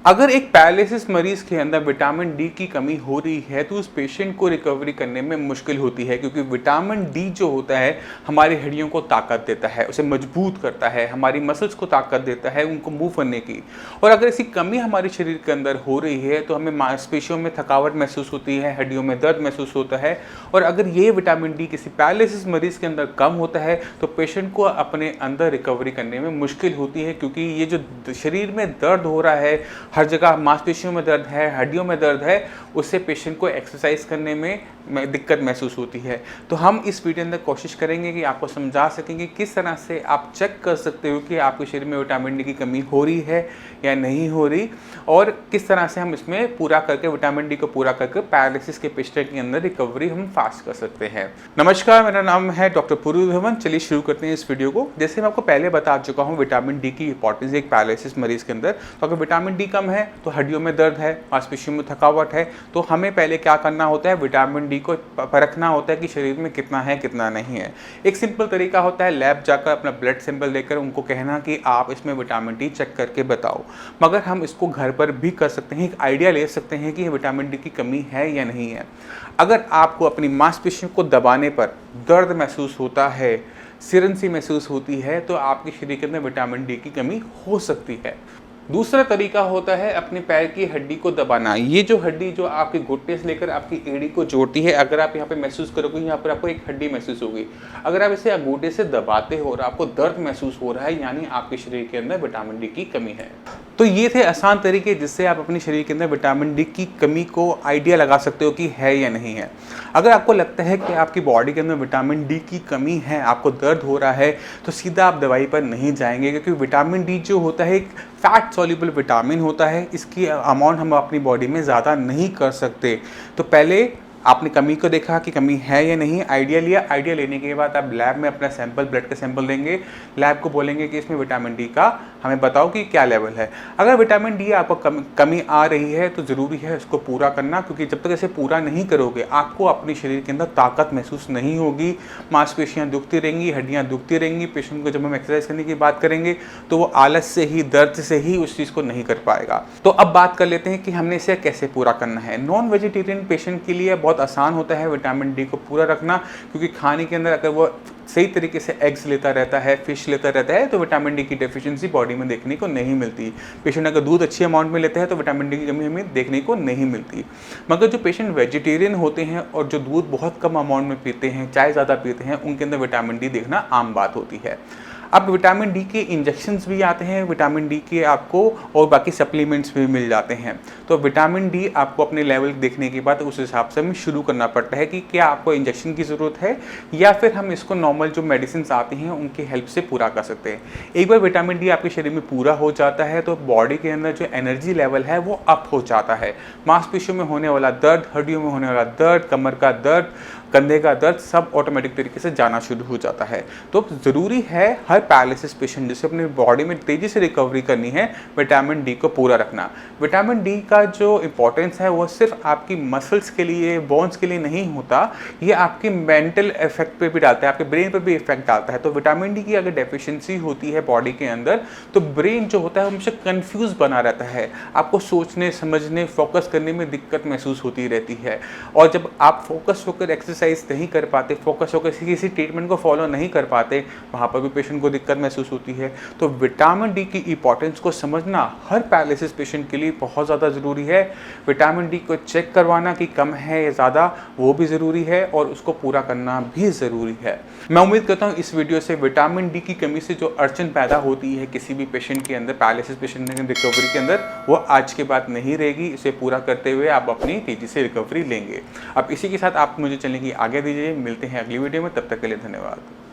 अगर एक पैरालिसिस मरीज के अंदर विटामिन डी की कमी हो रही है तो उस पेशेंट को रिकवरी करने में मुश्किल होती है, क्योंकि विटामिन डी जो होता है हमारी हड्डियों को ताकत देता है, उसे मजबूत करता है, हमारी मसल्स को ताकत देता है उनको मूव करने की। और अगर इसकी कमी हमारे शरीर के अंदर हो रही है तो हमें मांसपेशियों में थकावट महसूस होती है, हड्डियों में दर्द महसूस होता है। और अगर ये विटामिन डी किसी पैरालिसिस मरीज के अंदर कम होता है तो पेशेंट को अपने अंदर रिकवरी करने में मुश्किल होती है, क्योंकि ये जो शरीर में दर्द हो रहा है, हर जगह मांसपेशियों में दर्द है, हड्डियों में दर्द है, उससे पेशेंट को एक्सरसाइज करने में दिक्कत महसूस होती है। तो हम इस वीडियो अंदर कोशिश करेंगे कि आपको समझा सकेंगे किस तरह से आप चेक कर सकते हो कि आपके शरीर में विटामिन डी की कमी हो रही है या नहीं हो रही, और किस तरह से हम इसमें पूरा करके विटामिन डी को पूरा करके पैरालिसिस के पेशेंट के अंदर रिकवरी हम फास्ट कर सकते हैं। नमस्कार, मेरा नाम है डॉक्टर पूर्वी धवन। चलिए शुरू करते हैं इस वीडियो को। जैसे मैं आपको पहले बता चुका हूँ विटामिन डी की इंपॉर्टेंस एक पैरालिसिस मरीज के अंदर। तो अगर विटामिन डी कम है तो हड्डियों में दर्द है, मांसपेशियों में थकावट है, तो हमें पहले क्या करना होता है, विटामिन डी को परखना होता है कि शरीर में कितना है कितना नहीं है। एक सिंपल तरीका होता है लैब जाकर अपना ब्लड सैंपल लेकर उनको कहना कि आप इसमें विटामिन डी चेक करके बताओ। मगर हम इसको घर पर भी कर सकते हैं, एक आइडिया ले सकते हैं कि विटामिन डी की कमी है या नहीं है। अगर आपको अपनी मांसपेशियों को दबाने पर दर्द महसूस होता है, सिरन सी महसूस होती है, तो आपके शरीर के अंदर विटामिन डी की कमी हो सकती है। दूसरा तरीका होता है अपने पैर की हड्डी को दबाना। ये जो हड्डी जो आपके घुटने से लेकर आपकी एड़ी को जोड़ती है, अगर आप यहाँ पे महसूस करोगे, यहाँ पर आपको एक हड्डी महसूस होगी। अगर आप इसे अंगूठे से दबाते हो और आपको दर्द महसूस हो रहा है, यानी आपके शरीर के अंदर विटामिन डी की कमी है। तो ये थे आसान तरीके जिससे आप अपने शरीर के अंदर विटामिन डी की कमी को आइडिया लगा सकते हो कि है या नहीं है। अगर आपको लगता है कि आपकी बॉडी के अंदर विटामिन डी की कमी है, आपको दर्द हो रहा है, तो सीधा आप दवाई पर नहीं जाएंगे, क्योंकि विटामिन डी जो होता है एक फैट सॉल्युबल विटामिन होता है। इसकी अमाउंट हम अपनी बॉडी में ज़्यादा नहीं कर सकते। तो पहले आपने कमी को देखा कि कमी है या नहीं, आइडिया लिया। आइडिया लेने के बाद आप लैब में अपना सैंपल, ब्लड का सैंपल देंगे, लैब को बोलेंगे कि इसमें विटामिन डी का हमें बताओ कि क्या लेवल है। अगर विटामिन डी आपको कमी आ रही है तो ज़रूरी है इसको पूरा करना, क्योंकि जब तक इसे पूरा नहीं करोगे आपको अपने शरीर के अंदर ताकत महसूस नहीं होगी, मांसपेशियाँ दुखती रहेंगी, हड्डियाँ दुखती रहेंगी। पेशेंट को जब हम एक्सरसाइज करने की बात करेंगे तो वो आलस से ही, दर्द से ही उस चीज़ को नहीं कर पाएगा। तो अब बात कर लेते हैं कि हमने इसे कैसे पूरा करना है। नॉन वेजिटेरियन पेशेंट के लिए बहुत आसान होता है विटामिन डी को पूरा रखना, क्योंकि खाने के अंदर अगर वो सही तरीके से एग्स लेता रहता है, फिश लेता रहता है, तो विटामिन डी की डेफिशिएंसी बॉडी में देखने को नहीं मिलती। पेशेंट अगर दूध अच्छी अमाउंट में लेते हैं तो विटामिन डी की कमी हमें देखने को नहीं मिलती। मगर जो पेशेंट वेजिटेरियन होते हैं और जो दूध बहुत कम अमाउंट में पीते हैं, चाय ज़्यादा पीते हैं, उनके अंदर विटामिन डी देखना आम बात होती है। अब विटामिन डी के इंजेक्शंस भी आते हैं, विटामिन डी के आपको और बाकी सप्लीमेंट्स भी मिल जाते हैं। तो विटामिन डी आपको अपने लेवल देखने के बाद उस हिसाब से हमें शुरू करना पड़ता है कि क्या आपको इंजेक्शन की ज़रूरत है या फिर हम इसको नॉर्मल जो मेडिसिन आती हैं उनकी हेल्प से पूरा कर सकते हैं। एक बार विटामिन डी आपके शरीर में पूरा हो जाता है तो बॉडी के अंदर जो एनर्जी लेवल है वो अप हो जाता है। मांसपेशियों में होने वाला दर्द, हड्डियों में होने वाला दर्द, कमर का दर्द, कंधे का दर्द, सब ऑटोमेटिक तरीके से जाना शुरू हो जाता है। तो ज़रूरी है हर पैरालिसिस पेशेंट जिसे अपनी बॉडी में तेज़ी से रिकवरी करनी है, विटामिन डी को पूरा रखना। विटामिन डी का जो इंपॉर्टेंस है वो सिर्फ आपकी मसल्स के लिए, बोन्स के लिए नहीं होता, ये आपकी मेंटल इफेक्ट पे भी डालता है, आपके ब्रेन पर भी इफेक्ट डालता है। तो विटामिन डी की अगर डेफिशिएंसी होती है बॉडी के अंदर तो ब्रेन जो होता है हमेशा कंफ्यूज बना रहता है, आपको सोचने, समझने, फोकस करने में दिक्कत महसूस होती रहती है। और जब आप फोकस होकर एक्सरसाइज नहीं कर पाते, फोकस होकर किसी ट्रीटमेंट को फॉलो नहीं कर पाते, वहाँ पर भी पेशेंट को दिक्कत महसूस होती है। तो विटामिन डी की इंपॉर्टेंस को समझना हर पैरालिसिस पेशेंट के लिए बहुत ज़्यादा ज़रूरी है। विटामिन डी को चेक करवाना कि कम है या ज़्यादा, वो भी ज़रूरी है, और उसको पूरा करना भी ज़रूरी है। मैं उम्मीद करता हूँ इस वीडियो से विटामिन डी की कमी से जो अड़चन पैदा होती है किसी भी पेशेंट के अंदर, पैरालिसिस पेशेंट के रिकवरी के अंदर, वो आज के बाद नहीं रहेगी। इसे पूरा करते हुए आप अपनी तेज़ी से रिकवरी लेंगे। अब इसी के साथ आप मुझे चलने की आगे दीजिए। मिलते हैं अगली वीडियो में, तब तक के लिए धन्यवाद।